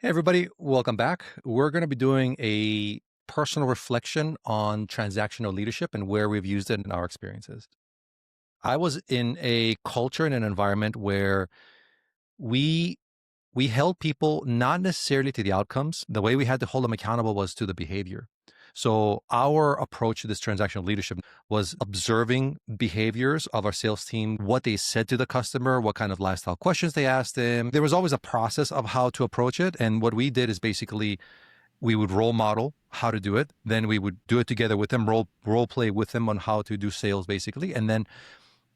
Hey, everybody, welcome back. We're going to be doing a personal reflection on transactional leadership and where we've used it in our experiences. I was in a culture and an environment where we we held people not necessarily to the outcomes. The way we had to hold them accountable was to the behavior. So our approach to this transactional leadership was observing behaviors of our sales team, what they said to the customer, what kind of lifestyle questions they asked them. There was always a process of how to approach it. And what we did is basically we would role model how to do it. Then we would do it together with them, role play with them on how to do sales basically. And then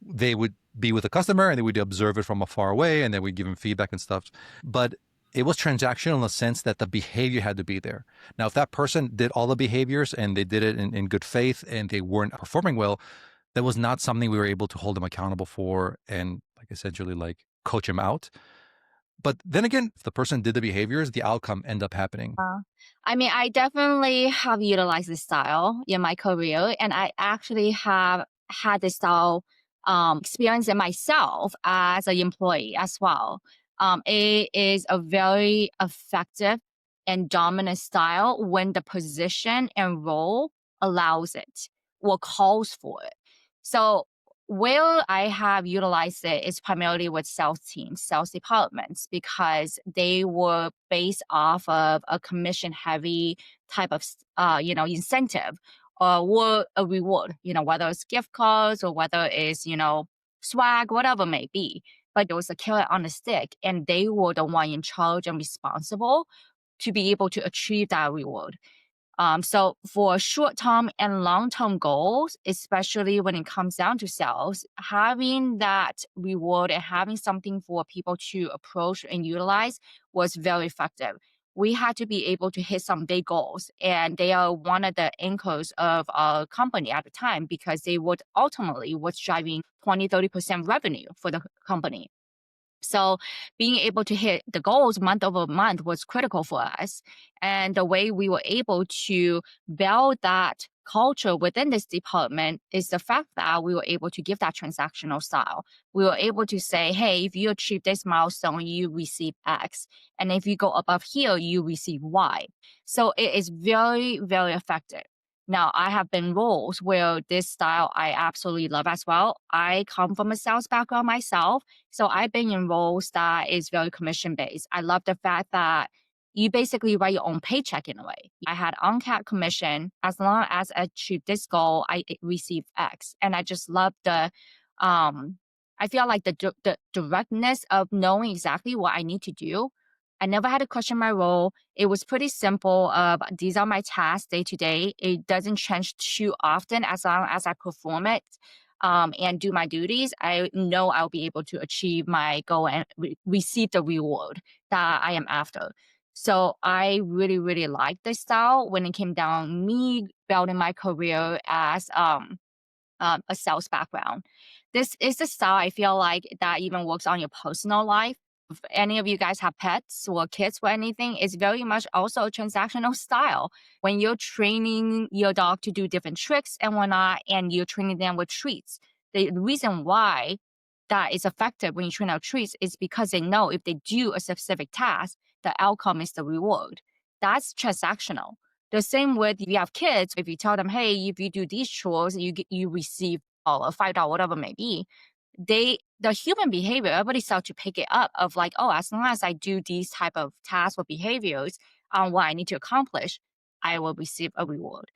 they would be with a customer and they would observe it from afar away and then we'd give them feedback and stuff. But it was transactional in the sense that the behavior had to be there. Now, if that person did all the behaviors and they did it in good faith and they weren't performing well, that was not something we were able to hold them accountable for and like essentially like coach them out. But then again, if the person did the behaviors, the outcome ended up happening. Uh, I definitely have utilized this style in my career, and I actually have had this style experience in myself as an employee as well. It is a very effective and dominant style when the position and role allows it or calls for it. So where I have utilized it is primarily with sales teams, sales departments, because they were based off of a commission heavy type of, incentive or a reward, whether it's gift cards or whether it's, swag, whatever it may be. But there was a carrot on the stick and they were the one in charge and responsible to be able to achieve that reward. So for short-term and long-term goals, especially when it comes down to sales, having that reward and having something for people to approach and utilize was very effective. We had to be able to hit some big goals, and they are one of the anchors of our company at the time because they would ultimately was driving 20-30% revenue for the company. So being able to hit the goals month over month was critical for us. And the way we were able to build that culture within this department is the fact that we were able to give that transactional style. We were able to say, hey, if you achieve this milestone, you receive X. And if you go above here, you receive Y. So it is very, very effective. Now, I have been roles where this style I absolutely love as well. I come from a sales background myself, so I've been in roles that is very commission based. I love the fact that you basically write your own paycheck in a way. I had uncapped commission. As long as I achieve this goal, I receive X. And I just love I feel like the directness of knowing exactly what I need to do. I never had to question my role. It was pretty simple. These are my tasks day to day. It doesn't change too often as long as I perform it and do my duties. I know I'll be able to achieve my goal and receive the reward that I am after. So I really, really like this style when it came down me building my career as a sales background. This is the style I feel like that even works on your personal life. If any of you guys have pets or kids or anything, it's very much also a transactional style. When you're training your dog to do different tricks and whatnot, and you're training them with treats, the reason why that is effective when you train out treats is because they know if they do a specific task, the outcome is the reward. That's transactional. The same with if you have kids, if you tell them, hey, if you do these chores, you receive a $5, whatever it may be, the human behavior, everybody start to pick it up of like, oh, as long as I do these type of tasks or behaviors on what I need to accomplish, I will receive a reward.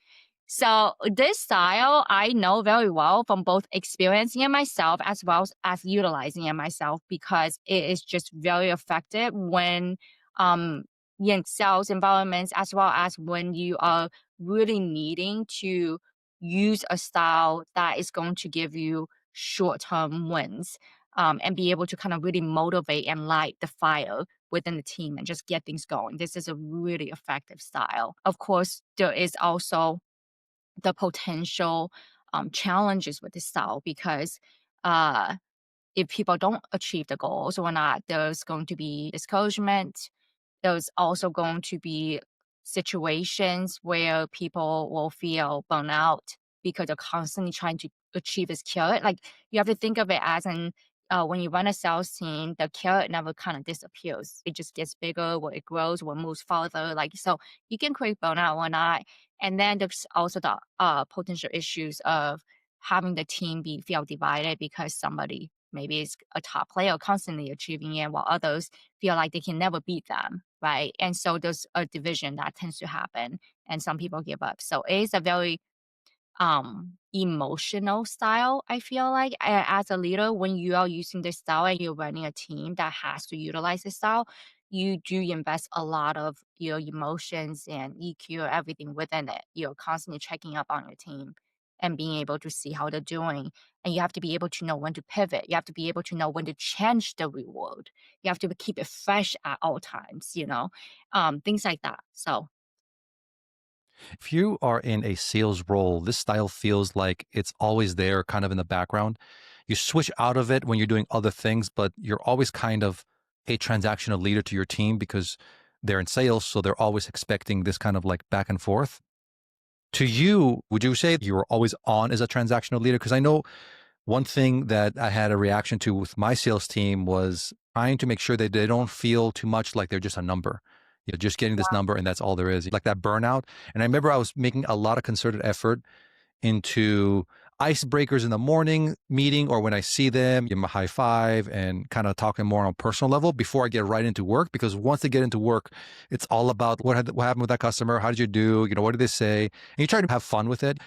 So this style I know very well from both experiencing it myself as well as utilizing it myself because it is just very effective when in sales environments as well as when you are really needing to use a style that is going to give you short-term wins and be able to kind of really motivate and light the fire within the team and just get things going. This is a really effective style. Of course, there is also the potential challenges with this style because uh, if people don't achieve the goals or not, there's going to be discouragement. There's also going to be situations where people will feel burnout because they're constantly trying to achieve this carrot. Like you have to think of it as an when you run a sales team, the carrot never kind of disappears. It just gets bigger, or it grows, or moves farther. Like so, you can create burnout or not. And then there's also the potential issues of having the team be feel divided because somebody maybe is a top player constantly achieving it, while others feel like they can never beat them, right? And so there's a division that tends to happen, and some people give up. So it is a very emotional style, I feel like. As a leader, when you are using this style and you're running a team that has to utilize this style, you do invest a lot of your emotions and EQ, everything within it. You're constantly checking up on your team and being able to see how they're doing. And you have to be able to know when to pivot. You have to be able to know when to change the reward. You have to keep it fresh at all times, things like that. So If you are in a sales role, this style feels like it's always there, kind of in the background. You switch out of it when you're doing other things, but you're always kind of a transactional leader to your team because they're in sales. So they're always expecting this kind of like back and forth. To you, would you say you were always on as a transactional leader? Because I know one thing that I had a reaction to with my sales team was trying to make sure that they don't feel too much like they're just a number. Just getting this number and that's all there is. Like that burnout. And I remember I was making a lot of concerted effort into icebreakers in the morning meeting or when I see them, give them a high five and kind of talking more on a personal level before I get right into work. Because once they get into work, it's all about what happened with that customer? How did you do? What did they say? And you try to have fun with it.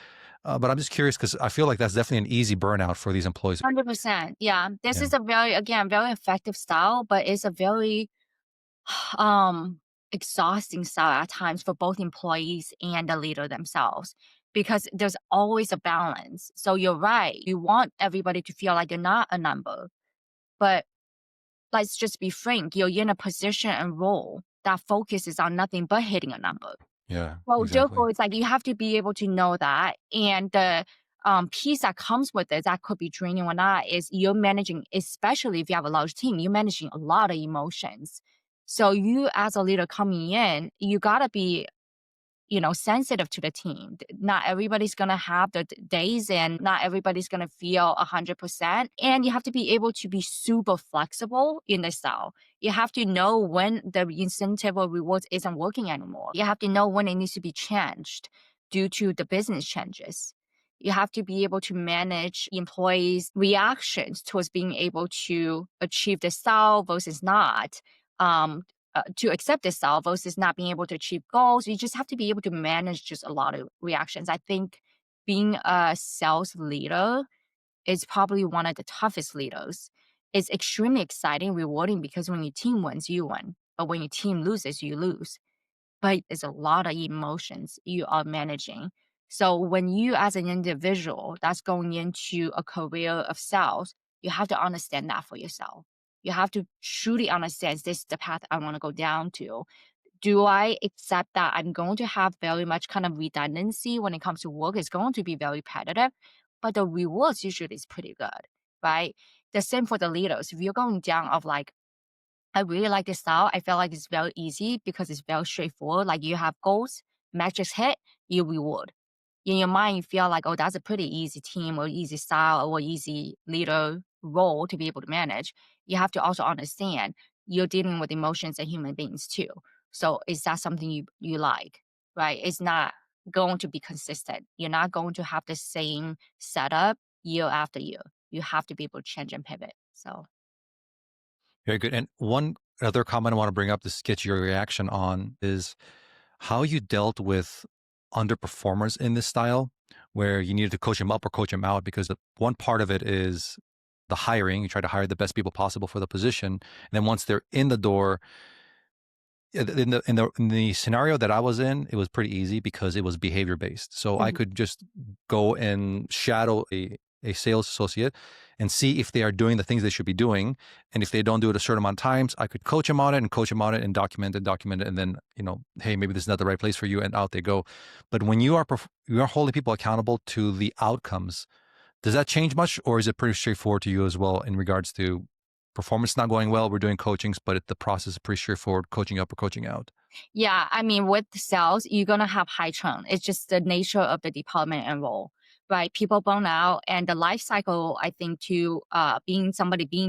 But I'm just curious because I feel like that's definitely an easy burnout for these employees. 100%. Yeah. This Yeah. is a very, again, very effective style, but it's a very um exhausting style at times for both employees and the leader themselves because there's always a balance. So you're right. You want everybody to feel like you're not a number, but let's just be frank, you're in a position and role that focuses on nothing but hitting a number. Yeah, Well, exactly. therefore, it's like you have to be able to know that, and the piece that comes with it that could be draining or not is you're managing, especially if you have a large team, you're managing a lot of emotions. So you, as a leader coming in, you gotta be sensitive to the team. Not everybody's gonna have the days and not everybody's gonna feel 100%. And you have to be able to be super flexible in the style. You have to know when the incentive or rewards isn't working anymore. You have to know when it needs to be changed due to the business changes. You have to be able to manage employees' reactions towards being able to achieve the style versus not. To accept this style versus not being able to achieve goals. You just have to be able to manage just a lot of reactions. I think being a sales leader is probably one of the toughest leaders. It's extremely exciting, rewarding because when your team wins, you win. But when your team loses, you lose. But it's a lot of emotions you are managing. So when you as an individual that's going into a career of sales, you have to understand that for yourself. You have to truly understand this is the path I want to go down to. Do I accept that I'm going to have very much kind of redundancy when it comes to work? It's going to be very repetitive, but the rewards usually is pretty good, right? The same for the leaders. If you're going down of like, I really like this style. I feel like it's very easy because it's very straightforward. Like you have goals, metrics hit, you reward. In your mind, you feel like, oh, that's a pretty easy team or easy style or easy leader role to be able to manage. You have to also understand you're dealing with emotions and human beings too. So is that something you like? Right? It's not going to be consistent. You're not going to have the same setup year after year. You have to be able to change and pivot. So Very good. And one other comment I want to bring up, to get your reaction on, is how you dealt with underperformers in this style, where you needed to coach them up or coach them out, because one part of it is the hiring. You try to hire the best people possible for the position. And then once they're in the door, in the scenario that I was in, it was pretty easy because it was behavior based. So I mhm. could just go and shadow a sales associate and see if they are doing the things they should be doing. And if they don't do it a certain amount of times, I could coach them on it and coach them on it and document it. And then, hey, maybe this is not the right place for you. And out they go. But when you are holding people accountable to the outcomes, does that change much, or is it pretty straightforward to you as well in regards to performance not going well? We're doing coachings, but the process is pretty straightforward, coaching up or coaching out. Yeah, I mean, with sales, you're gonna have high churn. It's just the nature of the department and role. right? People burn out, and the life cycle, I think, to being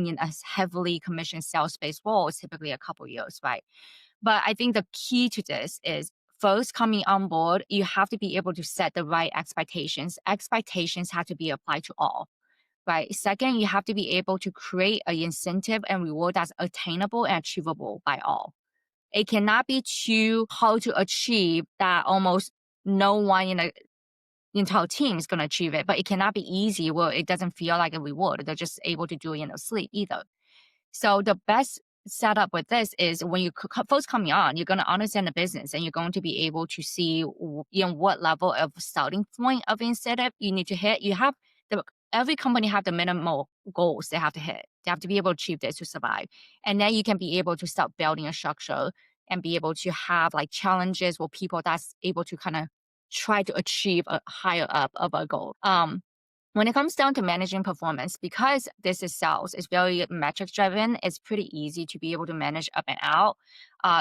in a heavily commission sales based role is typically a couple years, right? But I think the key to this is first coming on board, you have to be able to set the right expectations. Expectations have to be applied to all, right? Second, you have to be able to create an incentive and reward that's attainable and achievable by all. It cannot be too hard to achieve that almost no one in the entire team is going to achieve it, but it cannot be easy where it doesn't feel like a reward. They're just able to do it in their sleep either. So the best setup with this is when you first coming on, you're going to understand the business and you're going to be able to see what level of starting point of incentive you need to hit. You have the every company have the minimal goals they have to hit. They have to be able to achieve this to survive, and then you can be able to start building a structure and be able to have like challenges with people that's able to kind of try to achieve a higher up of a goal. When it comes down to managing performance, because this is sales, it's very metrics driven, it's pretty easy to be able to manage up and out.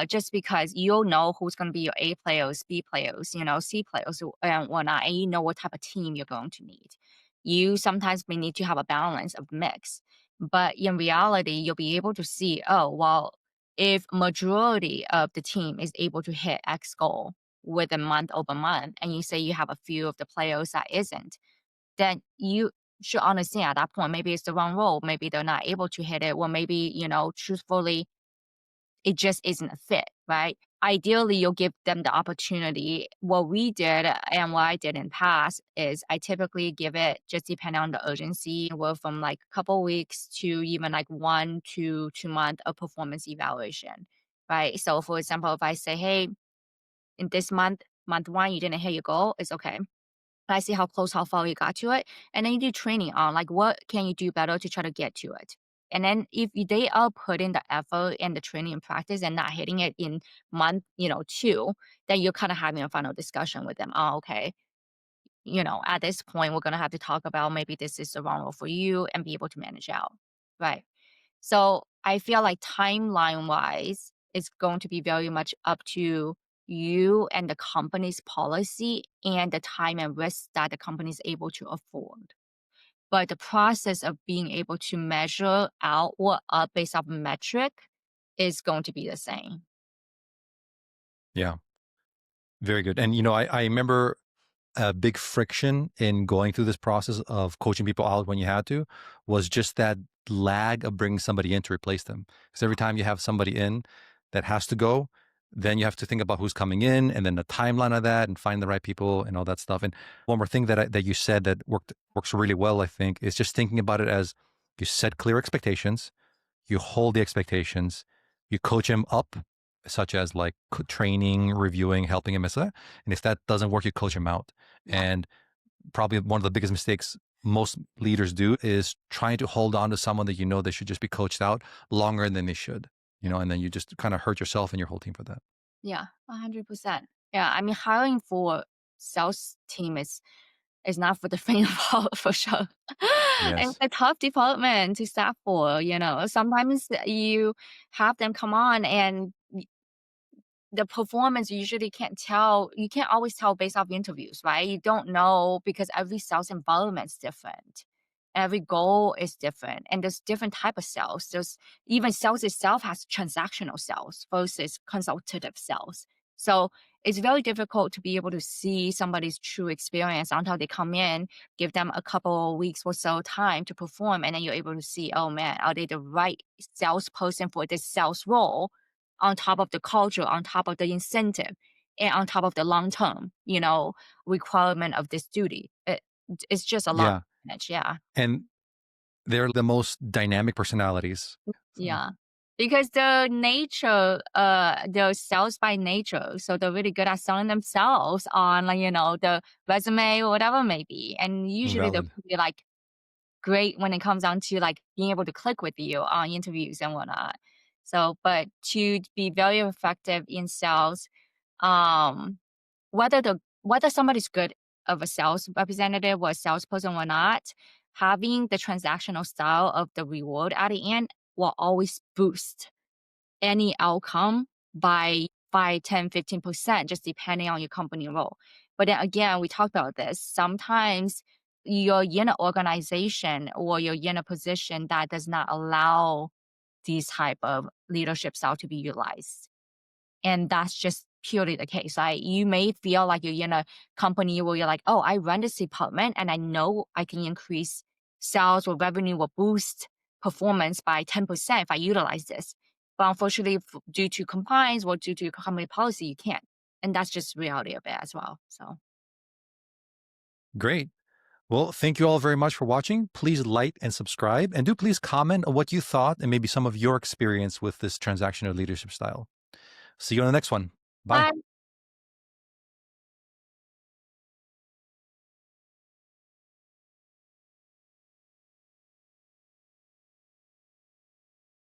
Just because you'll know who's going to be your A players, B players, C players, and whatnot, and you know what type of team you're going to need. You sometimes may need to have a balance of mix, but in reality, you'll be able to see, oh, well, if majority of the team is able to hit X goal within month over month, and you say you have a few of the players that isn't, then you should understand at that point, maybe it's the wrong role. Maybe they're not able to hit it. Or maybe, truthfully, it just isn't a fit, right? Ideally, you'll give them the opportunity. What we did and what I did in past is I typically give it just depending on the urgency, well, from like a couple weeks to even like 1 to 2 month of performance evaluation, right? So for example, if I say, hey, in this month one, you didn't hit your goal, it's okay. I see how close, how far you got to it. And then you do training on like what can you do better to try to get to it. And then if they are putting the effort and the training and practice and not hitting it in month, two, then you're kind of having a final discussion with them. Oh, okay. At this point, we're gonna have to talk about maybe this is the wrong role for you and be able to manage out. Right. So I feel like timeline wise, it's going to be very much up to you and the company's policy and the time and risk that the company is able to afford. But the process of being able to measure out or up based off metric is going to be the same. Yeah, very good. And I remember a big friction in going through this process of coaching people out when you had to was just that lag of bringing somebody in to replace them. Because every time you have somebody in that has to go, then you have to think about who's coming in and then the timeline of that and find the right people and all that stuff. And one more thing that you said that works really well, I think, is just thinking about it as you set clear expectations, you hold the expectations, you coach them up, such as like training, reviewing, helping him, etc. And if that doesn't work, you coach him out. Yeah. And probably one of the biggest mistakes most leaders do is trying to hold on to someone that they should just be coached out longer than they should, and then you just kind of hurt yourself and your whole team for that. Yeah, 100%. Yeah, I mean, hiring for sales team is not for the faint of heart for sure. It's Yes. a tough department to staff for. Sometimes you have them come on and the performance you usually can't tell. You can't always tell based off interviews, right? You don't know because every sales environment is different. Every goal is different, and there's different type of sales. There's even sales itself has transactional sales versus consultative sales. So it's very difficult to be able to see somebody's true experience until they come in, give them a couple weeks or so time to perform, and then you're able to see, oh man, are they the right salesperson for this sales role? On top of the culture, on top of the incentive, and on top of the long term, requirement of this duty. It's just a lot to Yeah. manage. Yeah. And they're the most dynamic personalities. So, Yeah. Because they're sales by nature. So they're really good at selling themselves on like, the resume or whatever it may be. And usually they're valid. pretty like great when it comes down to like being able to click with you on interviews and whatnot. So, but to be very effective in sales, um, whether somebody's good of a sales representative or a salesperson or not, having the transactional style of the reward at the end will always boost any outcome by 5, 10, 15%, just depending on your company role. But then again, we talked about this. Sometimes you're in an organization or you're in a position that does not allow these type of leadership style to be utilized. And that's just purely the case. You may feel like you're in a company where you're like, oh, I run this department and I know I can increase sales or revenue or boost performance by 10% if I utilize this. But unfortunately, due to compliance or due to company policy, you can't. And that's just reality of it as well. So Great. Well, thank you all very much for watching. Please like and subscribe, and do please comment on what you thought and maybe some of your experience with this transactional leadership style. See you on the next one. Bye. bye.